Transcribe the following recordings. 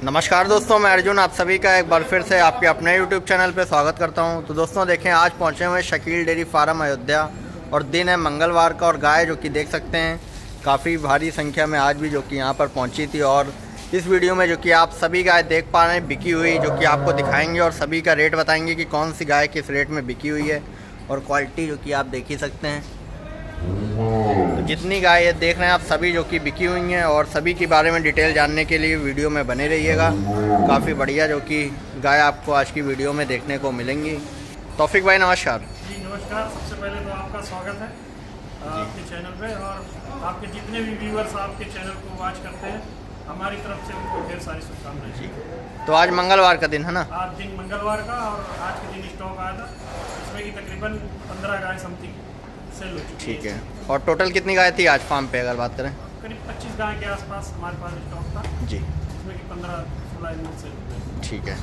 नमस्कार दोस्तों, मैं अर्जुन आप सभी का एक बार फिर से आपके अपने YouTube चैनल पर स्वागत करता हूं। तो दोस्तों देखें, आज पहुंचे हुए शकील डेयरी फार्म अयोध्या और दिन है मंगलवार का, और गाय जो कि देख सकते हैं काफ़ी भारी संख्या में आज भी जो कि यहां पर पहुंची थी। और इस वीडियो में जो कि आप सभी गाय देख पा रहे हैं बिकी हुई, जो कि आपको दिखाएंगे और सभी का रेट बताएंगे कि कौन सी गाय किस रेट में बिकी हुई है, और क्वालिटी जो कि आप देख ही सकते हैं। तो जितनी गाय ये देख रहे हैं आप सभी जो कि बिकी हुई हैं, और सभी के बारे में डिटेल जानने के लिए वीडियो में बने रहिएगा। काफ़ी बढ़िया जो कि गाय आपको आज की वीडियो में देखने को मिलेंगी। तौफिक भाई नमस्कार। जी नमस्कार। सबसे पहले तो आपका स्वागत है आपके चैनल पे, और आपके जितने भी व्यूअर्स आपके चैनल को वॉच करते हैं, हमारी तरफ से उनको ढेर सारी शुभकामनाएं जी। तो आज मंगलवार का दिन है ना? आज दिन मंगलवार का, और आज के दिन स्टॉक आया था इसमें कि तकरीबन 15 गाय समथिंग सेल हो चुकी है। ठीक है। और टोटल कितनी गाय थी आज फार्म पे अगर बात करें? करीब 25 गाय के आसपास हमारे पास स्टॉक था जी। इसमें कि 15-16 एनिमल सेल हो गए। ठीक है।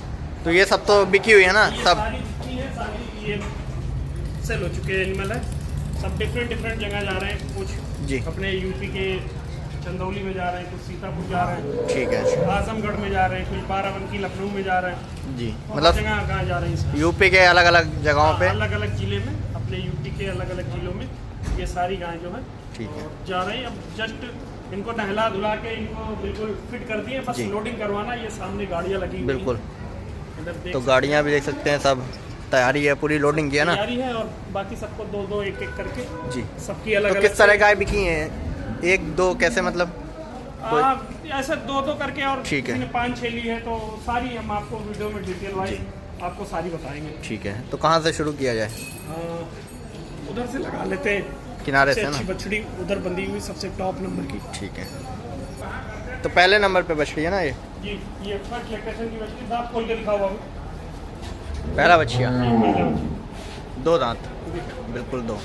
तो ये सब तो बिकी हुई है ना? ये सब सारी जितनी है सारी ये सेल हो चुके एनिमल है। सब डिफरेंट जगह जा रहे हैं। कुछ जी अपने यूपी के चंदौली में जा रहे हैं, कुछ सीतापुर जा रहे हैं, ठीक है। आजमगढ़ में जा रहे हैं, कुछ बाराबंकी लखनऊ में जा रहे हैं। जी, मतलब मतलब जगह कहाँ जा रहे हैं इसमें? यूपी के अलग अलग जगहों पे, अलग अलग जिले में, अपने यूपी के अलग अलग जिलों में ये सारी गाय जो है ठीक है, और जा रही है। अब जस्ट इनको नहला धुला के इनको बिल्कुल फिट कर दिए, बस जी। लोडिंग करवाना। ये सामने गाड़ियाँ लगी हुई बिल्कुल। हैं। इधर देख तो सकते गाड़ियाँ भी देख सकते हैं, सब तैयारी है, पूरी लोडिंग की है हैं, ना? तैयारी है। और बाकी सबको दो एक करके जी। सबकी अलग तो अलग किस तरह गाय बिकी हैं? एक दो कैसे, मतलब ऐसे दो करके, और ठीक है। किसी ने 5-6 ली है, तो सारी हम आपको वीडियो में डिटेल वाइज आपको सारी बताएंगे। ठीक है। तो कहाँ से शुरू किया जाए? उधर से लगा लेते हैं, किनारे सबसे से ना? अच्छी बछड़ी उधर बंधी हुई सबसे टॉप नंबर की। ठीक है। तो पहले नंबर पे बछड़ी है ना ये? जी, ये फर्स्ट लैक्टेशन की बछड़ी। दांत खोल के दिखाओ बाबू। पहला बछिया, पहला बछड़ी। दो दांत, बिल्कुल दो।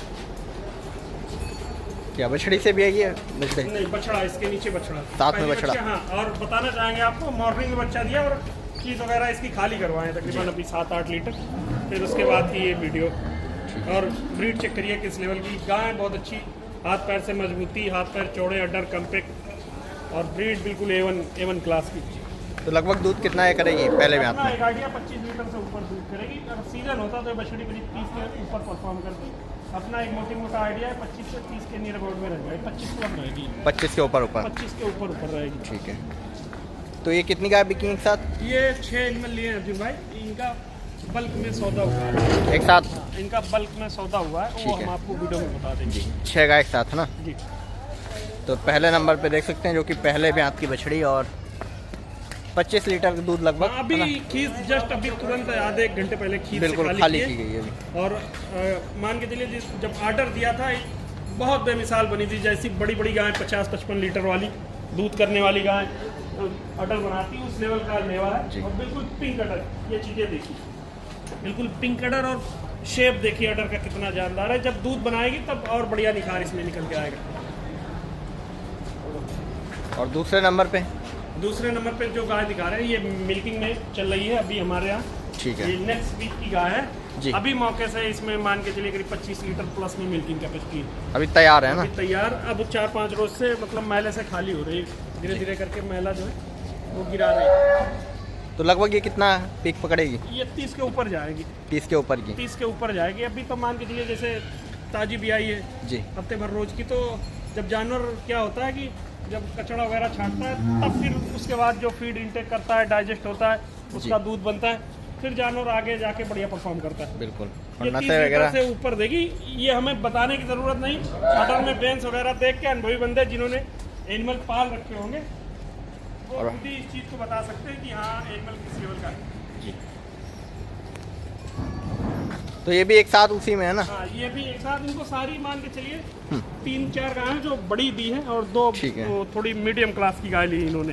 क्या बछड़ी से भी है ये बछड़ी? नहीं, बछड़ा इसके नीचे बछड़ा, साथ में पहले बछड़ा। हाँ, और बताना चाहेंगे आपको, मॉर्निंग में बच्चा दिया और चीज़ वगैरह इसकी खाली करवाएं तकरीबन अभी 7-8 लीटर। फिर उसके बाद की ये वीडियो। और ब्रीड चेक करिए किस लेवल की गाय, बहुत अच्छी, हाथ पैर से मजबूती, हाथ पैर चौड़े, अडर कम्पैक्ट, और ब्रीड बिल्कुल A1 क्लास की। तो लगभग दूध कितना है करेगी पहले में अपना में? एक आइडिया 25 लीटर से ऊपर दूध करेगी। अगर सीजन होता तो बछड़ी करीब 30 के ऊपर परफॉर्म करती। अपना एक मोटा आइडिया है 25 से 30 के नियर अबाउट में रह जाएगी। 25 के ऊपर रहेगी, 25 के ऊपर ऊपर। 25 के ऊपर रहेगी। ठीक है। तो ये कितनी गाय बिकी एक साथ? ये 6 एनिमल लिए हैं अर्जुन भाई। इनका बल्क में सौदा हुआ है एक साथ? इनका बल्क में सौदा हुआ है, वो ठीक है। हम आपको वीडियो में बता देंगे। 6 गाय एक साथ है ना? जी। तो पहले नंबर पे देख सकते हैं जो कि पहले ब्यात की बछड़ी, और 25 लीटर का दूध लगभग अभी है ना? खीस जस्ट अभी तुरंत आधे एक घंटे पहले खीस से बिल्कुल खाली की गई है अभी। और मान के चलिए जब ऑर्डर दिया था बहुत बेमिसाल बनी थी। जैसी बड़ी गाय 50-55 लीटर वाली दूध करने वाली गाय ऑर्डर बनाती, उस लेवल का लेवा है। और बिल्कुल पिंक अडर, ये चीज़ें देखिए, बिल्कुल पिंक अडर, और शेप देखिए अडर का कितना जानदार है। जब दूध बनाएगी तब और बढ़िया निखार इसमें निकल के आएगा। और दूसरे नंबर पे पे जो गाय दिखा रहे हैं ये मिल्किंग में चल रही है अभी हमारे यहाँ। ठीक है। ये नेक्स्ट वीक की गाय है जी। अभी मौके से इसमें मान के चलिए करीब 25 लीटर प्लस में मिल्किंग कैपेसिटी है। अभी तैयार है ना? अभी तैयार। अब 4-5 रोज से मतलब मैले से खाली हो रही है, धीरे धीरे करके मैला जो है वो गिरा रही है। तो लगभग ये कितना पीक पकड़ेगी? ये 30 के ऊपर जाएगी। 30 के ऊपर की? 30 के ऊपर जाएगी। अभी तो मान के चलिए जैसे ताजी भी आई है जी। हफ्ते भर रोज की, तो जब जानवर क्या होता है कि जब कचड़ा वगैरह छांटता है तब फिर उसके बाद जो फीड इंटेक करता है, डाइजेस्ट होता है, उसका दूध बनता है, फिर जानवर आगे जाके बढ़िया परफॉर्म करता है। बिल्कुल। ये और 30 नशे लीटर वगैरह से ऊपर देगी, ये हमें बताने की ज़रूरत नहीं। ऑर्डर में बेंस वगैरह देख के अनुभवी बंदे जिन्होंने एनिमल पाल रखे होंगे वो खुद ही इस चीज़ को बता सकते हैं कि हाँ एनिमल किस लेवल का है। तो ये भी एक साथ उसी में है ना? हाँ, ये भी एक साथ। इनको सारी मान के चलिए 3-4 गाय जो बड़ी दी हैं, और 2 ठीक है। वो थोड़ी मीडियम क्लास की गाय ली इन्होंने।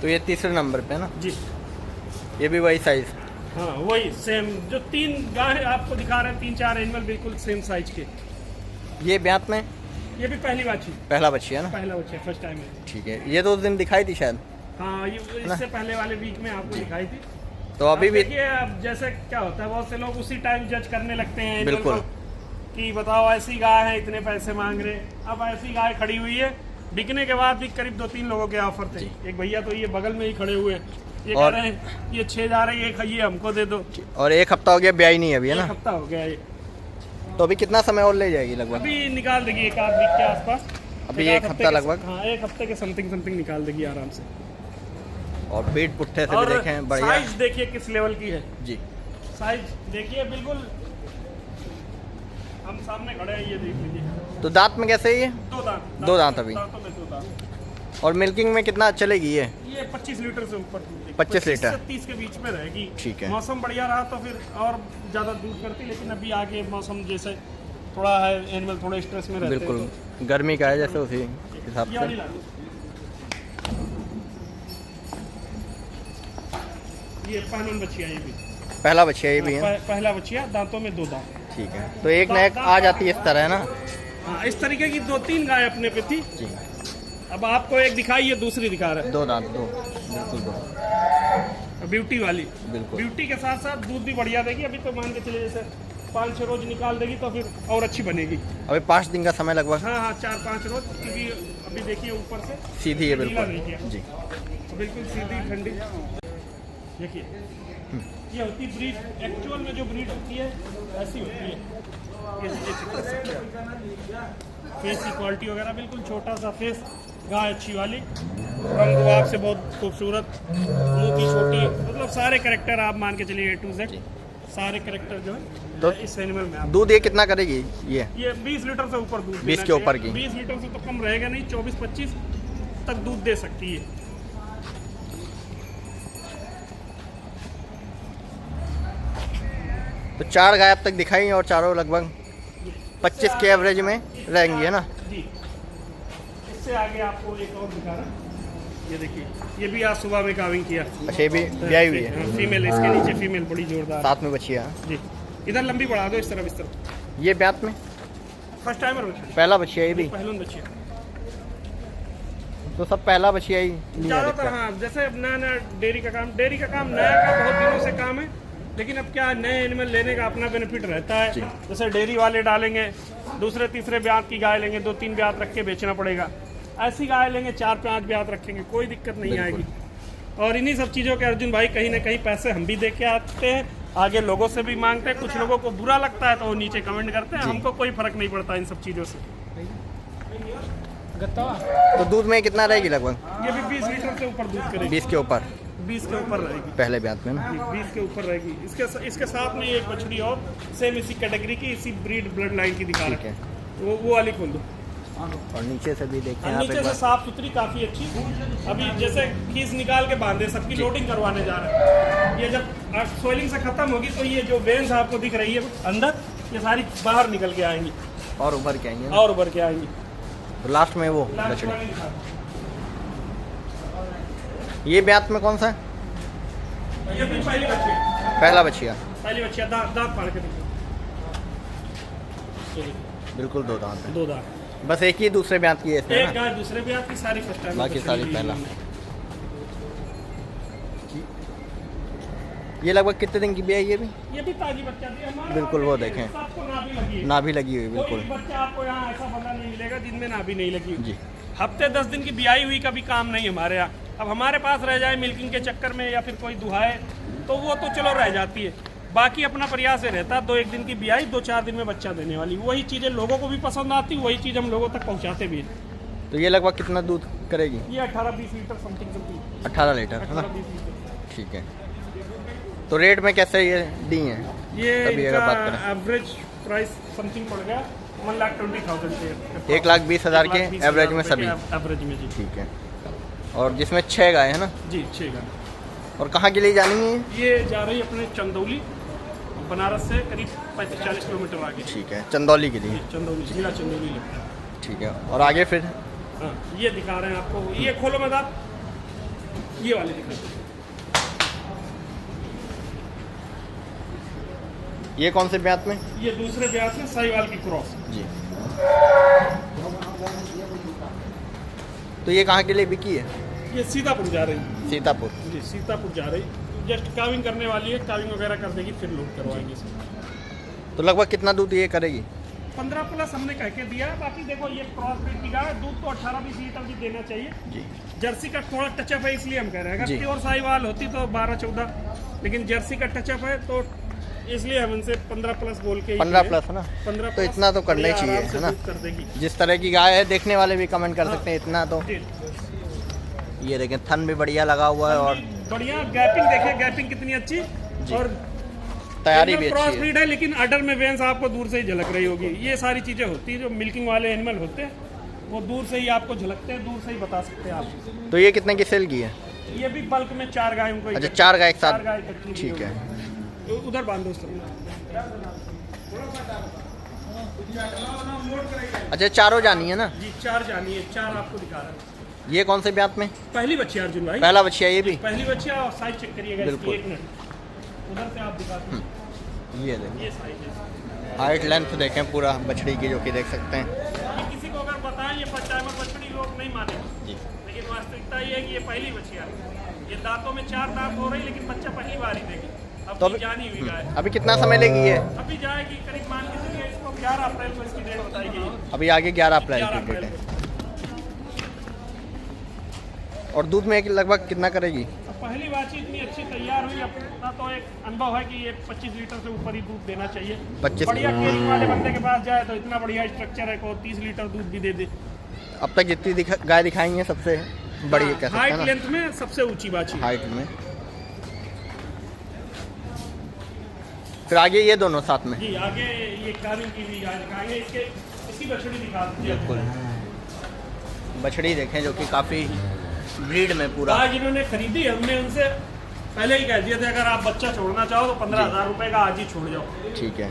तो ये तीसरे नंबर पे है ना? जी। ये भी वही साइज? हाँ, वही सेम जो 3 गाय आपको दिखा रहे हैं, 3-4 एनिमल बिल्कुल सेम साइज के। ये ब्यात में ये भी पहली बात थी, पहला बच्ची है ना? पहला बच्चा फर्स्ट टाइम है। ठीक है। ये तो उस दिन दिखाई थी शायद? हाँ, ये इससे पहले वाले वीक में आपको दिखाई थी। तो अभी भी देखिए अब जैसे क्या होता है, बहुत से लोग उसी टाइम जज करने लगते हैं बिल्कुल। कि बताओ ऐसी गाय है इतने पैसे मांग रहे। अब ऐसी गाय खड़ी हुई है, बिकने के बाद भी करीब 2-3 लोगों के ऑफर थे। एक भैया तो ये बगल में ही खड़े हुए हैं, ये कह रहे हैं ये 6 जा रही है, ये हमको दे दो। और 1 हफ्ता हो गया ब्याई नहीं है अभी, है ना? 1 हफ्ता हो गया ये। तो अभी कितना समय और ले जाएगी लगभग? अभी निकाल देगी 1 आध वीक के आसपास। अभी 1 हफ्ता लगभग? हाँ, 1 हफ्ते के समथिंग निकाल देगी आराम से। और बीट पुट्ठे से और भी देखें, बढ़िया साइज देखिए किस लेवल की है जी। साइज देखिए, बिल्कुल हम सामने खड़े हैं, ये देख लीजिए। तो दांत में कैसे है ये? 2 दांत। 2 दांत अभी। दांतों में 2 दांत। और मिल्किंग में कितना चलेगी ये? ये 25 लीटर से ऊपर दूध देगी। 25 लीटर से 30 के बीच में रहेगी। ठीक है। मौसम बढ़िया रहा तो फिर और ज़्यादा दूध करती, लेकिन अभी आगे मौसम जैसे थोड़ा है, एनिमल थोड़े स्ट्रेस में रहते हैं। बिल्कुल गर्मी का है जैसे, उसी हिसाब ये वाली से। ला दो। ये पहलवान बच्चिया, ये भी पहला बच्चिया ये भी है? पहला बच्चिया, दांतों में 2 दांत। ठीक है, तो एक न एक आ जाती है इस तरह, है ना? हाँ, इस तरीके की 2-3 गाय अपने पे थी। जी। अब आपको एक दिखाई, ये दूसरी दिखा रहा 2 दांत, 2 बिल्कुल 2। है, ब्यूटी वाली। बिल्कुल। ब्यूटी के साथ साथ दूध भी बढ़िया देगी। अभी तो मान के चलिए जैसे 5-6 रोज निकाल देगी तो फिर और अच्छी बनेगी। अभी 5 दिन का समय लगभग? हाँ, 4-5 रोज, क्योंकि अभी देखिए ऊपर से सीधी है ढीला नहीं किया। बिल्कुल जी। बिल्कुल सीधी ठंडी। देखिए ये होती ब्रीड, एक्चुअल में जो ब्रीड होती है ऐसी होती है। फेस की क्वालिटी वगैरह बिल्कुल छोटा सा फेस, गाय अच्छी वाली, रंग रुआब से बहुत खूबसूरत, मुंह की छोटी, मतलब सारे करेक्टर आप मान के चलिए A to Z, सारे करेक्टर जो है तो इस एनिमल में। दूध ये कितना करेगी ये? ये 20 लीटर से ऊपर दूध 20 के ऊपर की? 20 लीटर से तो कम रहेगा नहीं, 24-25 तक दूध दे सकती है। तो 4 गाय अब तक दिखाई और चारों लगभग 25 के एवरेज में रहेंगी, है ना? जी। इससे आगे आपको एक और दिखा रहा, ये देखिए, ये भी आज सुबह में काविंग किया। अच्छा, ये भी ब्याई हुई है? फीमेल, इसके नीचे फीमेल बड़ी जोरदार। साथ में बच्चिया जी। इधर लंबी बढ़ा दो, इस तरफ। ये ब्यात में फर्स्ट टाइमर बच्चा, पहला बच्चिया ये भी? पहलवान बच्चा। तो सब पहला बच्चिया ही लिया ज़्यादातर दिखता है। हाँ, जैसे नया डेयरी का काम नया का बहुत दिनों से काम है, लेकिन अब क्या नए एनिमल लेने का अपना बेनिफिट रहता है। जैसे डेयरी वाले डालेंगे, दूसरे तीसरे ब्यात की गाय लेंगे, 2-3 ब्यात रख के बेचना पड़ेगा। ऐसी गाय लेंगे 4-5 ब्यात रखेंगे, कोई दिक्कत नहीं आएगी। और इन्हीं सब चीज़ों के अर्जुन भाई कहीं ना कहीं पैसे हम भी दे के आते हैं, आगे लोगों से भी मांगते हैं। कुछ लोगों को बुरा लगता है तो वो नीचे कमेंट करते हैं, हमको कोई फर्क नहीं पड़ता इन सब चीज़ों से। तो दूध में कितना रहेगी लगभग? ये भी 20 लीटर से ऊपर दूध करेगी। 20 के ऊपर? 20 के ऊपर रहेगी पहले ब्यात में ना? 20 के ऊपर रहेगी। इसके साथ में एक बछड़ी और सेम इसी कैटेगरी की, इसी ब्रीड ब्लड लाइन की दिखा रहे हैं। वो वाली खोल दो। और नीचे से भी देखें आप नीचे एक से बार। साफ सुथरी, काफी अच्छी। अभी जैसे खीस निकाल के बांधे, सबकी लोडिंग करवाने जा रहे हैं। ये जब सोइलिंग से खत्म होगी तो ये जो वेन्स आपको दिख रही है अंदर, ये सारी बाहर निकल के आएंगी और उभर के आएंगे ना? और उभर के आएंगी। तो लास्ट में वो लास्ट बछड़ी। वाली दिखा। ये ब्यात में कौन सा है? ये भी पहली बच्ची है। पहला बच्चिया? पहली बच्ची है, दांत फाड़ के देखो। बिल्कुल 2 दांत है। 2 दांत। बस एक ही दूसरे ब्यात की है इसमें एक ना? गाय दूसरे भी आपकी, सारी फर्स्ट टाइम, बाकी सारी पहला। ये लगभग कितने दिन की भी है ये भी? ये भी ताजी बच्चा थी हमारे। बिल्कुल वो देखें, सबको नाभि लगी है। नाभि लगी हुई कोई बिल्कुल भी बच्चा आपको यहाँ ऐसा बंदा नहीं मिलेगा जिनमें नाभि नहीं लगी हुई। जी। हफ्ते 10 दिन की ब्याई हुई का भी काम नहीं हमारे यहाँ। अब हमारे पास रह जाए मिल्किंग के चक्कर में या फिर कोई दुहाए तो वो तो चलो रह जाती है, बाकी अपना प्रयास ये रहता है 2-1 दिन की ब्याई, 2-4 दिन में बच्चा देने वाली। वही चीज़ें लोगों को भी पसंद आती, वही चीज़ हम लोगों तक पहुँचाते भी हैं। तो ये लगभग कितना दूध करेगी? ये 18-20 लीटर समथिंग 18 लीटर है ना? 18-20 लीटर। ठीक है। तो रेट में कैसे ये दी हैं? ये अभी अगर बात इनका एवरेज प्राइस समथिंग पड़ गया 1,20,000 से। 1,20,000 के 1,20,000 एवरेज में सभी? एवरेज में जी। ठीक है। और जिसमें 6 गाय है ना? जी 6 गाय। और कहाँ के लिए जानी है? ये जा रही है अपने चंदौली, बनारस से करीब 35-40 किलोमीटर आगे। ठीक है, चंदौली के लिए? चंदौली, जिला चंदौली लगता है। ठीक है। और आगे फिर? हाँ, ये दिखा रहे हैं आपको, ये खोलो मैदान, ये वाले दिखा रहे हैं। ये कौन से ब्यात में? ये दूसरे ब्याज में साहिवाल की क्रॉस। जी। तो ये कहाँ के लिए बिकी है? ये सीतापुर जा रही है। सीतापुर? जी सीतापुर जा रही, जस्ट काविंग करने वाली है, काविंग वगैरह कर देगी फिर लोड करवाएंगे इसमें। तो लगभग कितना दूध ये करेगी? 15 प्लस हमने कह के दिया है। बाकी देखो ये क्रॉस ब्रीड की गाय है, दूध तो 18-20 लीटर भी देना चाहिए जी। जर्सी का थोड़ा टचअप है इसलिए हम कह रहे हैं। जी। अगर प्योर साहिवाल होती तो 12-14, लेकिन जर्सी का टचअप है तो इसलिए हम इनसे 15 प्लस बोल के 15 प्लस है ना, 15 तो इतना तो करना ही चाहिए है ना। कर देगी जिस तरह की गाय है देखने वाले भी कमेंट कर सकते हैं इतना तो। जी। ये देखें थन भी बढ़िया लगा हुआ है और बढ़िया गैपिंग, देखिए गैपिंग कितनी अच्छी और तैयारी भी क्रॉस अच्छी है। ब्रीड है, लेकिन अडर में वेंस आपको दूर से ही झलक रही होगी। ये सारी चीजें होती है जो मिल्किंग वाले एनिमल होते हैं, वो दूर से ही आपको झलकते हैं, दूर से ही बता सकते हैं आप। तो ये कितने की सेल की है? ये भी बल्क में 4 गायों को अच्छा 4 गाय एक साथ, 4 गाय इकट्ठी ली ठीक है। होगी। उधर बांधो उस तरफ। अच्छा चारों जानी है ना? जी 4 जानी है, 4 आपको दिखा रहा हूँ। ये कौन से ब्यात में? पहली बच्ची है अर्जुन भाई, पहला बच्चिया ये भी? पहली बच्ची है। और साइज चेक करिएगा इसकी, बिल्कुल। 1 मिनट उधर से आप दिखाते हैं। ये देखें ये साइज है। हाइट लेंथ देखें पूरा बछड़ी की, जो कि देख सकते हैं। ये किसी को अगर बताएं ये टाइमर बछड़ी, लोग नहीं मानेंगे, जी। लेकिन वास्तविकता ये है कि ये पहली बच्ची है। ये दांतों में 4 दांत हो रही, लेकिन बच्चा पहली बार ही देगी। अब तो तो जानी हुई गाय अभी कितना समय लेगी ये? अभी जाएगी करीब, मान के चलिए इसको 11 अप्रैल को इसकी डेट बताई गई है। अभी आगे 11 अप्रैल 11 की डेट अप्रैल है। को। और दूध में लगभग कितना करेगी? अब पहली बात इतनी अच्छी तैयार हुई, अपना तो एक अनुभव है कि ये 25 लीटर से ऊपर ही दूध देना चाहिए। 25 बढ़िया केयरिंग वाले बंदे के पास जाए तो इतना बढ़िया स्ट्रक्चर है को 30 लीटर दूध भी दे दे। अब तक जितनी गाय दिखाई है सबसे बड़ी कह सकते हैं हाइट ना, लेंथ में सबसे ऊंची बाछी। हाइट में। फिर आगे ये दोनों साथ में? जी आगे ये काबिल की भी गाय दिखाएंगे, इसकी बछड़ी दिखा दीजिए। बिल्कुल। बछड़ी देखें जो कि काफ़ी ब्रीड में पूरा। गाय जिन्होंने खरीदी हमने उनसे पहले ही कह दिया था अगर आप बच्चा छोड़ना चाहो तो 15,000 रुपये का आज ही छोड़ जाओ। ठीक है,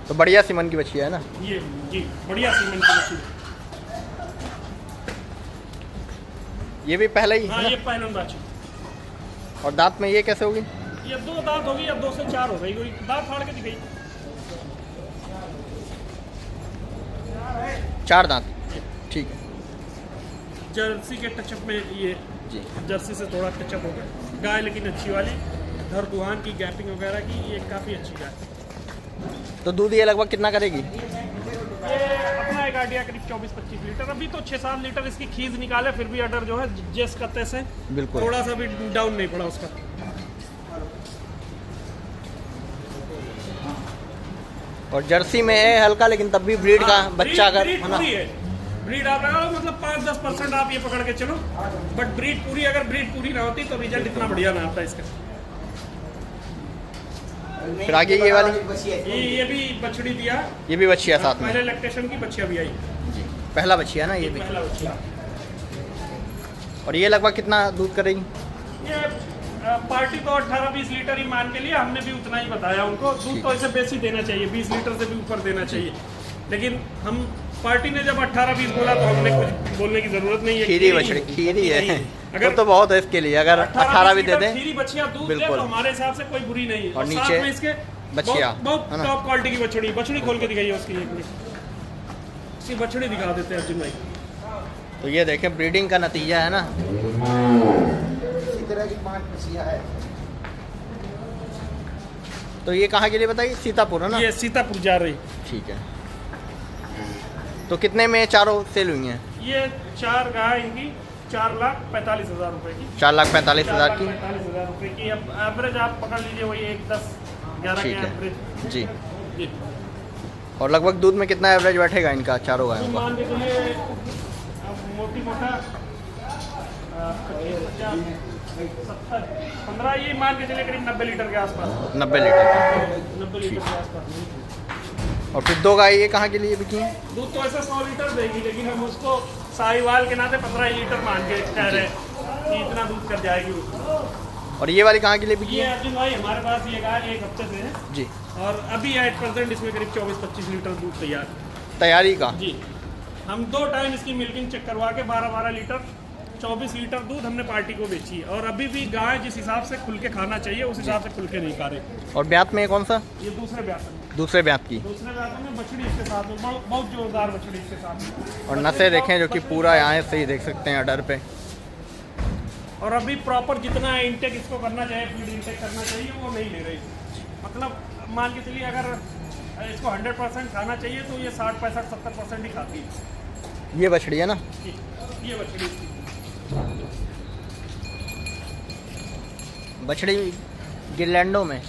तो बढ़िया सीमन की बच्ची है ना? ये जी बढ़िया सीमेंट की बछड़ी। ये भी पहले ही हाँ है ना? ये पहलन बाछी। और दांत में ये कैसे होगी? ये 2 दांत होगी, अब 2 से 4 हो गई, कोई दांत फाड़ के दिखाई। 4 दांत, ठीक है जर्सी के टचअप में ये जी। जर्सी से थोड़ा टचअप हो गया गाय, लेकिन अच्छी वाली धर दुहान की गैपिंग वगैरह की, ये काफ़ी अच्छी गाय। तो दूध ये लगभग कितना करेगी? ये अपना एक आइडिया करीब 24-25 लीटर। अभी तो 6-7 लीटर इसकी खींच निकाले, फिर भी अडर जो है जेस कत्ते से बिल्कुल। थोड़ा सा भी डाउन नहीं पड़ा उसका। और जर्सी में है हल्का, लेकिन तब भी ब्रीड का बच्चा अगर ब्रीड है ना, पूरी है। ब्रीड आप लगा लो मतलब 5-10% आप ये पकड़ के चलो, बट ब्रीड पूरी, अगर ब्रीड पूरी ना होती तो रिजल्ट इतना बढ़िया ना आता इसका। फिर आगे ये वाली, ये भी बछड़ी दिया, ये भी बच्चिया साथ में? पहले लैक्टेशन की बच्चियां भी आई। जी, पहला बच्चिया ना ये भी। पहला बच्चिया। और ये लगभग कितना दूध करेगी? ये पार्टी तो 18-20 लीटर ही मान के लिए, हमने भी उतना ही बताया उनको। दूध तो इसे बेसी देना चाहिए, 20 लीटर से भी ऊपर देना चाहिए, लेकिन हम पार्टी ने जब 18-20 बोला तो हमने कुछ बोलने की जरूरत नहीं है। खीरी बछड़ी, खीरी है, अगर वो तो बहुत है इसके लिए। अगर 18 भी दे दें खीरी बच्चियां दूध दे बिल्कुल। तो हमारे हिसाब से कोई बुरी नहीं है। और साथ नीचे में इसके बछिया, बहुत है ना? टॉप क्वालिटी की बछड़ी, बछड़ी खोल के दिखाइए उसकी एक मिनट। इसकी बछड़ी दिखा देते हैं अर्जुन भाई। तो ये देखें ब्रीडिंग का नतीजा है ना। इसी तरह की 5 बछियां है। तो ये कहाँ के लिए बताइए? सीतापुर है ना? ये सीतापुर जा रही। ठीक है। तो कितने में चारों सेल हुई हैं? ये 4 गाय इनकी 4,45,000 रुपए की। 4,45,000 की। 4,45,000 रुपए की। अब एवरेज आप पकड़ लीजिए वही 1-10-11 ठीक के है एवरेज। जी। जी। और लगभग दूध में कितना एवरेज बैठेगा इनका चारों गायों का? मान के चलिए मोटी मोटा 50, 70, 15, ये मान के चलिए करीब 90 लीटर के आसपास। 90 लीटर। 90 लीटर के आसपास। और फिर 2 गाय ये कहाँ के लिए बिकी हैं? दूध तो ऐसा 100 लीटर देगी, लेकिन हम उसको साहिवाल के नाते 15 लीटर मान के कह रहे हैं कि इतना दूध कर जाएगी वो। और ये वाली कहाँ के लिए बिकी ये है? अर्जुन भाई हमारे पास ये गाय 1 हफ्ते से है, जी। और अभी 8% इसमें करीब 24-25 लीटर दूध तैयार है। तैयारी का? जी। हम 2 टाइम इसकी मिल्किंग चेक करवा के 12-12 लीटर 24 लीटर दूध हमने पार्टी को बेची है। और अभी भी गाय जिस हिसाब से खुल के खाना चाहिए उस हिसाब से खुल के नहीं खा रहे। और ब्यात में कौन सा? ये दूसरे ब्यात में, दूसरे ब्यात की। दूसरे ब्यात में बछड़ी इसके साथ में, बहुत जोरदार बछड़ी इसके साथ में। और नसें देखें जो कि पूरा यहाँ से ही देख सकते हैं अडर पे। और अभी प्रॉपर जितना इंटेक इसको करना चाहिए, फीड इंटेक करना चाहिए, वो नहीं ले रही। मतलब मान के चलिए अगर इसको 100% खाना चाहिए तो ये 60-65-70% ही खाती है। ये बछड़ी है ना? ये बछड़ी बछड़ी गिरलैंडो में।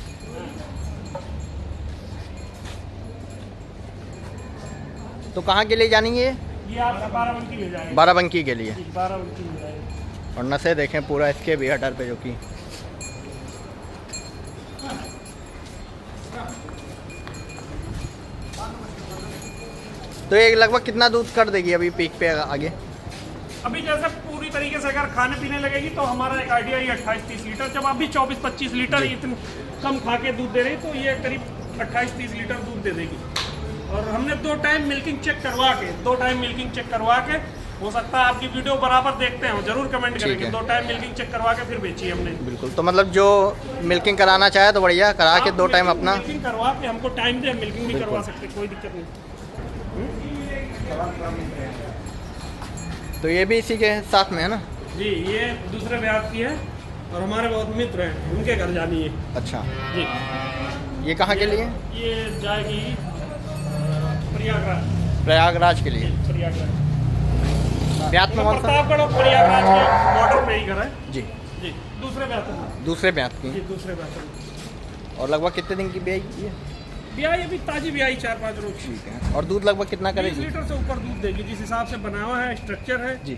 तो कहाँ के लिए जानी है ये आपका 12 ले जाएगा। बाराबंकी के लिए। 12 ले जाएगा। और नसें देखें पूरा इसके भी हटर पे जो कि तो ये लगभग कितना दूध कर देगी अभी पीक पे आगे? अभी जैसे पूरी तरीके से अगर खाने पीने लगेगी तो हमारा एक आइडिया ही 28-30 लीटर। जब अभी 24-25 लीटर इतने कम खा के दूध दे रही तो ये करीब 28-30 लीटर दूध दे देगी। और हमने 2 टाइम मिल्किंग चेक करवा के हो सकता है आपकी वीडियो बराबर देखते हैं, जरूर कमेंट करेंगे। 2 टाइम मिल्किंग चेक करवा के फिर बेची हमने। बिल्कुल। तो मतलब जो मिल्किंग कराना चाहे तो बढ़िया करा के 2 टाइम अपना मिल्किंग करवा के हमको टाइम दे, मिल्किंग भी करवा सकते, कोई दिक्कत नहीं। तो ये भी इसी के साथ में है ना? जी, ये दूसरे ब्याह की है और हमारे बहुत मित्र हैं, उनके घर जानी है। अच्छा जी। ये कहाँ के लिए? ये जाएगी प्रयागराज। प्रयागराज के लिए। प्रयागराज ब्यात में कौन सा? प्रतापगढ़ और प्रयागराज के बॉर्डर पे ही घर है। जी जी, दूसरे ब्याह में। दूसरे ब्यात की। जी, दूसरे ब्याह में। और लगभग कितने दिन की ब्याई है? ब्याह ये भी ताजी ब्याही 4-5 रोज। ठीक है। और दूध लगभग कितना 20 करेगी? लीटर से ऊपर दूध देगी, जिस हिसाब से बना हुआ है, स्ट्रक्चर है जी।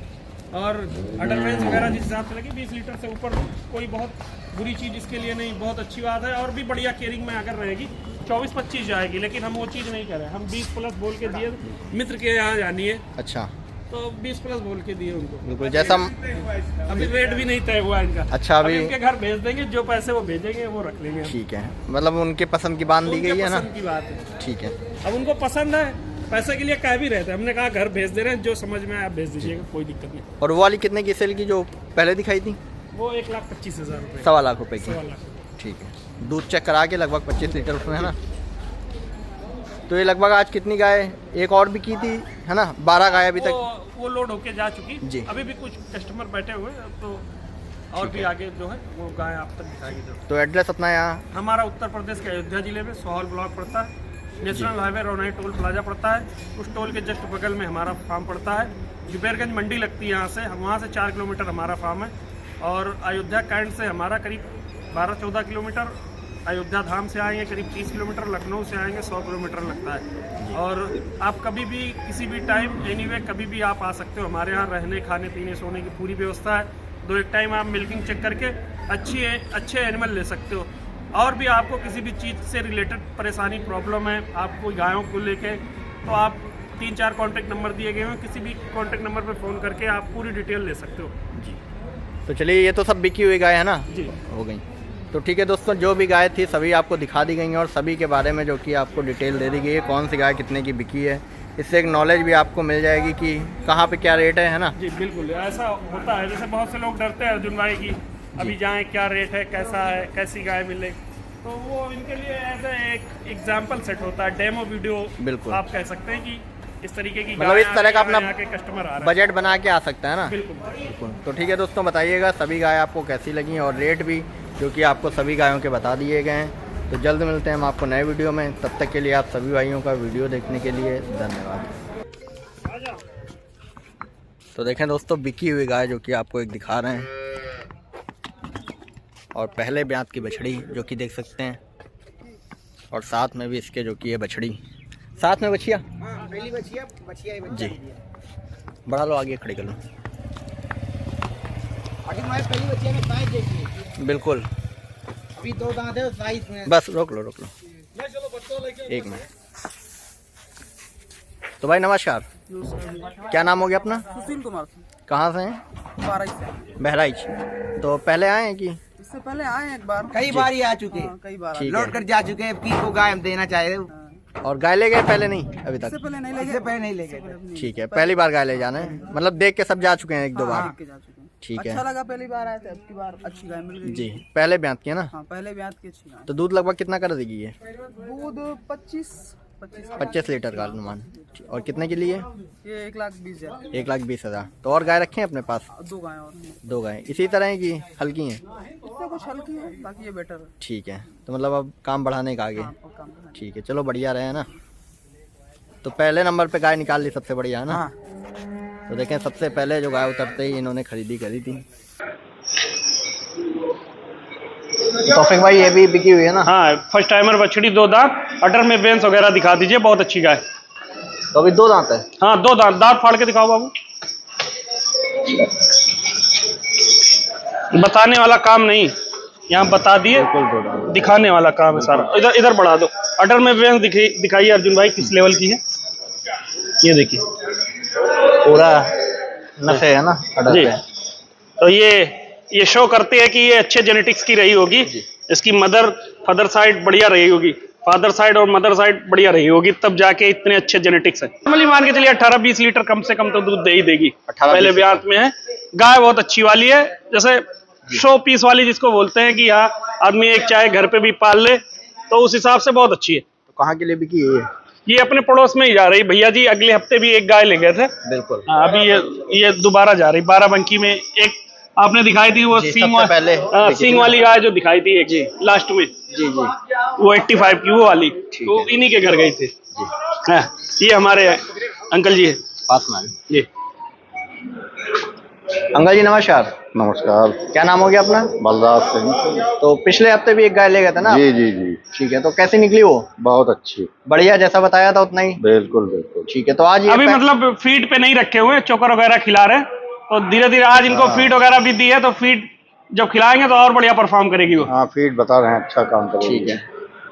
और अडरवेंस वगैरह जिस हिसाब से लगी 20 लीटर से ऊपर कोई बहुत बुरी चीज़ इसके लिए नहीं, बहुत अच्छी बात है। और भी बढ़िया केयरिंग में अगर रहेगी 24-25 जाएगी, लेकिन हम वो चीज़ नहीं करें। हम 20+ बोल के दिए, मित्र के यहाँ जानी है अच्छा, तो 20+ बोल के दिए उनको। बिल्कुल जैसा अभी रेट भी नहीं तय हुआ इनका। अच्छा, अभी उनके घर भेज देंगे, जो पैसे वो भेजेंगे वो रख लेंगे। ठीक है, मतलब उनके पसंद की बात दी गई है ना? पसंद की बात है। ठीक है। अब उनको पसंद है, पैसे के लिए कह भी रहते हैं, हमने कहा घर भेज दे रहे हैं, जो समझ में आए आप भेज दीजिएगा, कोई दिक्कत नहीं। और वो वाली कितने की सेल की जो पहले दिखाई थी? वो 1,25,000 रुपये। 1.25 लाख रुपए की। 1.25 लाख। ठीक है। दूध चेक करा के लगभग 25 लीटर उसमें है ना? तो ये लगभग आज कितनी गाय एक और भी की थी है ना? 12 गाय अभी तक वो लोड होके जा चुकी जी। अभी भी कुछ कस्टमर बैठे हुए हैं, तो और भी आगे जो है वो गाय आप तक दिखाएगी। तो एड्रेस अपना यहाँ हमारा उत्तर प्रदेश के अयोध्या जिले में सोहल ब्लॉक पड़ता है, नेशनल हाईवे रोनाई टोल प्लाजा पड़ता है, उस टोल के जस्ट बगल में हमारा फार्म पड़ता है। जुबेरगंज मंडी लगती है यहाँ से, वहाँ से 4 किलोमीटर हमारा फार्म है। और अयोध्या कैंट से हमारा करीब 12-14 किलोमीटर, अयोध्या धाम से आएंगे करीब 30 किलोमीटर, लखनऊ से आएंगे 100 किलोमीटर लगता है। और आप कभी भी किसी भी टाइम एनीवे कभी भी आप आ सकते हो, हमारे यहाँ रहने खाने पीने सोने की पूरी व्यवस्था है। 2 एक टाइम आप मिल्किंग चेक करके अच्छे एनिमल ले सकते हो। और भी आपको किसी भी चीज़ से रिलेटेड परेशानी प्रॉब्लम है आपको गायों को लेके, तो आप 3-4 कॉन्टैक्ट नंबर दिए गए हैं, किसी भी कॉन्टैक्ट नंबर पर फ़ोन करके आप पूरी डिटेल ले सकते हो। जी। तो चलिए, ये तो सब बिकी हुई गाय है ना? जी, हो गई। तो ठीक है दोस्तों, जो भी गाय थी सभी आपको दिखा दी गई हैं और सभी के बारे में जो कि आपको डिटेल दे दी गई है, कौन सी गाय कितने की बिकी है। इससे एक नॉलेज भी आपको मिल जाएगी कि कहाँ पे क्या रेट है ना? जी बिल्कुल, ऐसा होता है। जैसे बहुत से लोग डरते हैं अर्जुन भाई की अभी जाएं, क्या रेट है, कैसा है, कैसी गाय मिले, तो वो इनके लिए ऐसा एक एग्जाम्पल सेट होता है, डेमो वीडियो बिल्कुल आप कह सकते हैं कि इस तरीके की मतलब इस तरह का अपना कस्टमर आ रहा है, बजट बना के आ सकता है ना? बिल्कुल। बिल्कुल। तो ठीक है दोस्तों, बताइएगा सभी गाय आपको कैसी लगी और रेट भी जो कि आपको सभी गायों के बता दिए गए हैं। तो जल्द मिलते हैं हम आपको नए वीडियो में, तब तक के लिए आप सभी भाइयों का वीडियो देखने के लिए धन्यवाद। तो देखें दोस्तों, बिकी हुई गाय जो कि आपको एक दिखा रहे हैं और पहले ब्यात की बछड़ी जो कि देख सकते हैं, और साथ में भी इसके जो कि ये बछड़ी, साथ में बछिया पहली बछिया जी। बढ़ा लो, आगे खड़ी कर लो। पहली बछिया में साइज देखिए, बिल्कुल। अभी 2 दांत है साइज में। बस रोक लो। एक मिनट। तो भाई नमस्कार, क्या नाम हो गया अपना? सुशील कुमार। कहाँ से हैं? बाराइच से। बहराइच। तो पहले आए हैं कि? इससे पहले आए एक बार, कई बार ही आ चुके, कई बार। ठीक लौट है। कर जा चुके हैं। की को गाय हम देना चाह रहे हैं। और गाय ले गए पहले? नहीं अभी इससे तक। पहले नहीं इससे लगे, पहले नहीं ले गए। ठीक है, पहली बार गाय ले जाना है, मतलब देख के सब जा चुके हैं 1-2 बार। देख के जा चुके हैं। ठीक है अच्छा लगा, पहली बार आए थे, अब की बार अच्छी गाय मिल गई। जी। पहले ब्यात की है ना? हाँ, पहले ब्यात की अच्छी गाय। तो दूध लगभग कितना कर देगी ये? दूध 25 25 लीटर का अनुमान। और कितने के लिए? ये 1,20,000। 1,20,000। तो और गाय रखे हैं अपने पास? 2 गाय और हैं। 2 गाय इसी तरह की हल्की हैं? इससे कुछ हल्की है, बाकी ये बेटर है। ठीक है, तो मतलब अब काम बढ़ाने का आगे। हाँ, और काम करना है। ठीक है, चलो बढ़िया रहे ना। तो पहले नंबर पे गाय निकाल ली, सबसे बढ़िया है ना। हाँ, तो देखें, सबसे पहले जो गाय उतरते ही इन्होंने खरीदी करी थी। तौफीक भाई ये भी बिकी हुई है ना? हाँ, फर्स्ट टाइमर बछड़ी, 2 दांत, अटर में बेंस वगैरह दिखा दीजिए, बहुत अच्छी गाय। तो अभी 2 दांत है? हाँ, 2 दांत, दांत फाड़ के दिखाओ बाबू। बताने वाला काम नहीं, यहाँ बता दिए, बिल्कुल 2 दांत। दिखाने वाला काम है सारा। इधर इधर बढ़ा दो। अटर में बेंस दिखाइए अर्जुन भाई, किस लेवल की है। ये देखिए पूरा नशे है ना अडर जी। पे। तो ये शो करते हैं कि ये अच्छे जेनेटिक्स की रही होगी। इसकी फादर साइड बढ़िया रही होगी, फादर साइड और मदर साइड बढ़िया रही होगी, तब जाके इतने अच्छे जेनेटिक्स है। नॉर्मली मान के चलिए 18-20 लीटर कम से कम तो दूध दे ही देगी। 18-20 पहले ब्यात में है। गाय बहुत अच्छी वाली है, जैसे शो पीस वाली जिसको बोलते हैं कि हाँ आदमी एक चाहे घर पे भी पाल ले, तो उस हिसाब से बहुत अच्छी है। तो कहाँ के लिए बिकी है ये अपने पड़ोस में ही जा रही भैया जी। अगले हफ्ते भी एक गाय ले गए थे। बिल्कुल। हाँ, अभी ये दोबारा जा रही। 12 में एक आपने दिखाई थी, वो जी, सींग सबसे पहले सींग वाली गाय जो दिखाई थी एक जी लास्ट में। जी जी वो 85 की वो वाली, तो इन्हीं के घर गई थी। जी। हाँ, ये हमारे अंकल जी है। पास में जी। अंकल जी नमस्कार। नमस्कार। क्या नाम हो गया अपना? बलराज सिंह। तो पिछले हफ्ते भी एक गाय ले गए थे ना? जी जी जी। ठीक है, तो कैसी निकली वो? बहुत अच्छी। बढ़िया, जैसा बताया था उतना ही? बिल्कुल बिल्कुल। ठीक है, तो आज ये अभी मतलब फीड पे नहीं रखे हुए, चोकर वगैरह खिला रहे हैं, तो धीरे धीरे आज इनको फीड वगैरह भी दी है, तो फीड जब खिलाएंगे तो और बढ़िया परफॉर्म करेगी वो। हाँ, फीड बता रहे हैं, अच्छा काम कर रही ठीक है,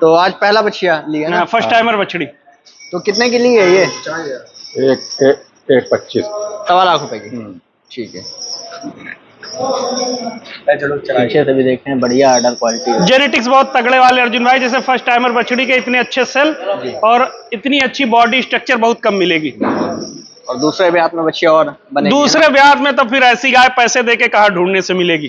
तो आज पहला बछिया लिया ना? फर्स्ट टाइमर बछड़ी। तो कितने की ली है ये? एक 25। 1.25 लाख रुपए की। ठीक है, चलो पीछे से भी देखते हैं, बढ़िया आर्डर क्वालिटी। जेनेटिक्स बहुत तगड़े वाले अर्जुन भाई, जैसे फर्स्ट टाइमर बछड़ी के इतने अच्छे सेल और इतनी अच्छी बॉडी स्ट्रक्चर बहुत कम मिलेगी। और दूसरे ब्यात में बछिया और बनेगी? दूसरे ब्याज में तो फिर ऐसी गाय पैसे देके कहाँ ढूंढने से मिलेगी।